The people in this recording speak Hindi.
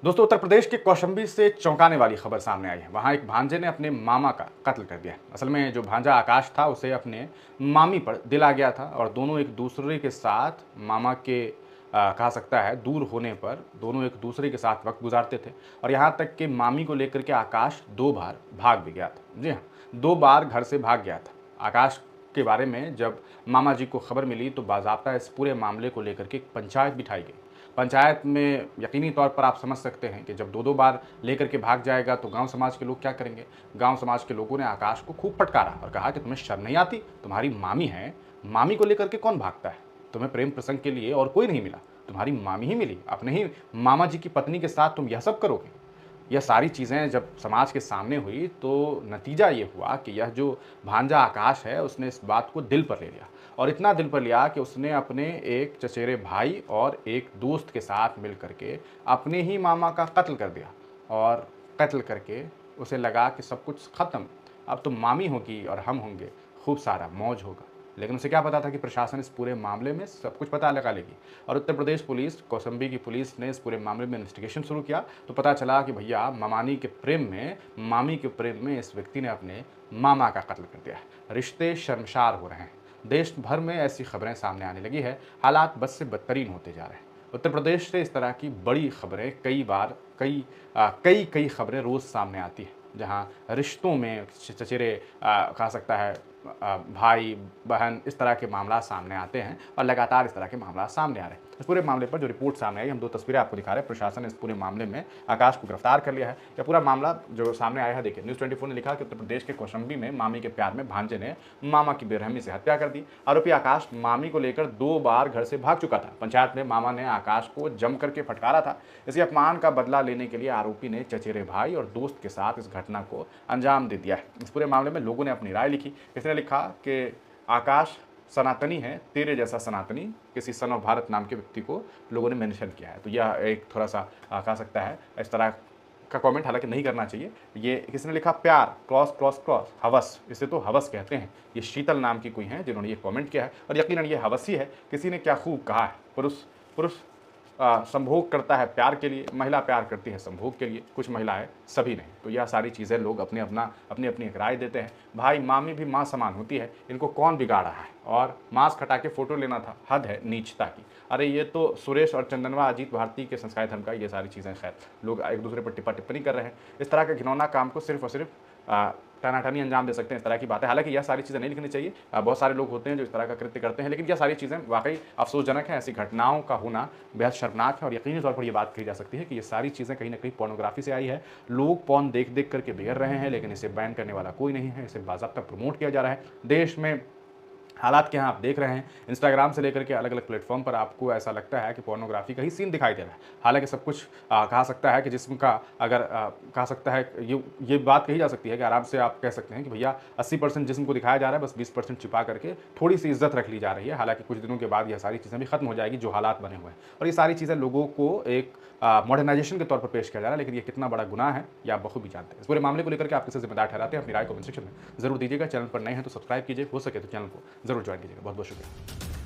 दोस्तों, उत्तर प्रदेश के कौशाम्बी से चौंकाने वाली खबर सामने आई है। वहाँ एक भांजे ने अपने मामा का कत्ल कर दिया है। असल में जो भांजा आकाश था उसे अपने मामी पर दिल आ गया था और दोनों एक दूसरे के साथ मामा के कहा सकता है दूर होने पर दोनों एक दूसरे के साथ वक्त गुजारते थे और यहाँ तक कि मामी को लेकर के आकाश 2 बार भाग भी गया था। जी हाँ, 2 बार घर से भाग गया था। आकाश के बारे में जब मामा जी को खबर मिली तो बाज़ाब्ता इस पूरे मामले को लेकर के एक पंचायत बिठाई गई। पंचायत में यकीनी तौर पर आप समझ सकते हैं कि जब 2-2 बार लेकर के भाग जाएगा तो गाँव समाज के लोग क्या करेंगे। गाँव समाज के लोगों ने आकाश को खूब फटकारा और कहा कि तुम्हें शर्म नहीं आती? तुम्हारी मामी है, मामी को लेकर के कौन भागता है? तुम्हें प्रेम प्रसंग के लिए और कोई नहीं मिला, तुम्हारी मामी ही मिली। अपने ही मामा जी की पत्नी के साथ तुम यह सब करोगे? यह सारी चीज़ें जब समाज के सामने हुई तो नतीजा ये हुआ कि यह जो भांजा आकाश है उसने इस बात को दिल पर ले लिया और इतना दिल पर लिया कि उसने अपने एक चचेरे भाई और एक दोस्त के साथ मिल करके अपने ही मामा का कत्ल कर दिया और कत्ल करके उसे लगा कि सब कुछ ख़त्म, अब तो मामी होगी और हम होंगे, खूब सारा मौज होगा। लेकिन उसे क्या पता था कि प्रशासन इस पूरे मामले में सब कुछ पता लगा लेगी और उत्तर प्रदेश पुलिस, कौशाम्बी की पुलिस ने इस पूरे मामले में इन्वेस्टिगेशन शुरू किया तो पता चला कि भैया मामी के प्रेम में इस व्यक्ति ने अपने मामा का कत्ल कर दिया है। रिश्ते शर्मसार हो रहे हैं। देश भर में ऐसी खबरें सामने आने लगी है। हालात बद से बदतरीन होते जा रहे हैं। उत्तर प्रदेश से इस तरह की बड़ी खबरें कई बार कई खबरें रोज़ सामने आती हैं जहां रिश्तों में चचेरे कहा सकता है भाई बहन इस तरह के मामला सामने आते हैं और लगातार इस तरह के मामला सामने आ रहे हैं। इस पूरे मामले पर जो रिपोर्ट सामने आई, हम 2 तस्वीरें आपको दिखा रहे हैं। प्रशासन ने इस पूरे मामले में आकाश को गिरफ्तार कर लिया है। यह पूरा मामला जो सामने आया है, देखिए न्यूज़ 24 ने लिखा कि उत्तर प्रदेश के कौशाम्बी में मामी के प्यार में भांजे ने मामा की बेरहमी से हत्या कर दी। आरोपी आकाश मामी को लेकर 2 बार घर से भाग चुका था। पंचायत में मामा ने आकाश को जम करके फटकारा था। इसी अपमान का बदला लेने के लिए आरोपी ने चचेरे भाई और दोस्त के साथ इस घटना को अंजाम दे दिया है। इस पूरे मामले में लोगों ने अपनी राय लिखी। किसी ने लिखा कि आकाश सनातनी है, तेरे जैसा सनातनी, किसी सन ऑफ भारत नाम के व्यक्ति को लोगों ने मेंशन किया है। तो यह एक थोड़ा सा कह सकता है इस तरह का कमेंट हालांकि नहीं करना चाहिए। ये किसी ने लिखा प्यार क्रॉस क्रॉस क्रॉस हवस, इसे तो हवस कहते हैं। ये शीतल नाम की कोई है जिन्होंने ये कमेंट किया है और यकीनन ये हवस ही है। किसी ने क्या खूब कहा है, पुरुष पुरुष संभोग करता है प्यार के लिए, महिला प्यार करती है संभोग के लिए, कुछ महिलाएं, सभी नहीं। तो यह सारी चीज़ें लोग अपनी अपनी एक राय देते हैं। भाई मामी भी माँ समान होती है, इनको कौन बिगाड़ रहा है? और मास्क हटा के फोटो लेना था, हद है नीचता की। अरे ये तो सुरेश और चंदनवा अजीत भारती के संस्कारी धर्म का, ये सारी चीज़ें खैर लोग एक दूसरे पर टिप्पणी कर रहे हैं। इस तरह के घिनौना काम को सिर्फ और सिर्फ टनाटनी अंजाम दे सकते हैं इस तरह की बातें। हालांकि यह सारी चीज़ें नहीं लिखनी चाहिए। बहुत सारे लोग होते हैं जो इस तरह का कृत्य करते हैं, लेकिन यह सारी चीज़ें वाकई अफसोसजनक है। ऐसी घटनाओं का होना बेहद शर्मनाक है और यकीनी तौर पर यह बात कही जा सकती है कि ये सारी चीज़ें कहीं ना कहीं पोर्नोग्राफी से आई है। लोग पॉर्न देख देख करके बिगड़ रहे हैं, लेकिन इसे बैन करने वाला कोई नहीं है। इसे बाज़ाब्ता प्रमोट किया जा रहा है। देश में हालात क्या हैं आप देख रहे हैं। इंस्टाग्राम से लेकर के अलग अलग प्लेटफॉर्म पर आपको ऐसा लगता है कि पोर्नोग्राफी का ही सीन दिखाई दे रहा है। हालांकि सब कुछ कहा सकता है कि जिस्म का अगर कहा सकता है ये बात कही जा सकती है कि आराम से आप कह सकते हैं कि भैया 80% जिस्म को दिखाया जा रहा है, बस 20% छिपा करके थोड़ी सी इज्जत रख ली जा रही है। हालांकि कुछ दिनों के बाद यह सारी चीज़ें भी खत्म हो जाएगी जो हालात बने हुए हैं और ये सारी चीज़ें लोगों को एक मॉडर्नाइजेशन के तौर पर पेश किया जा रहा है। लेकिन ये कितना बड़ा गुनाह है ये आप बखूबी जानते हैं। इस पूरे मामले को लेकर के आप किसे जिम्मेदार ठहराते हैं, अपनी राय कमेंट सेक्शन में जरूर दीजिएगा। चैनल पर नए हैं तो सब्सक्राइब कीजिए, हो सके तो चैनल को जरूर ज्वाइन कीजिएगा। बहुत बहुत शुक्रिया।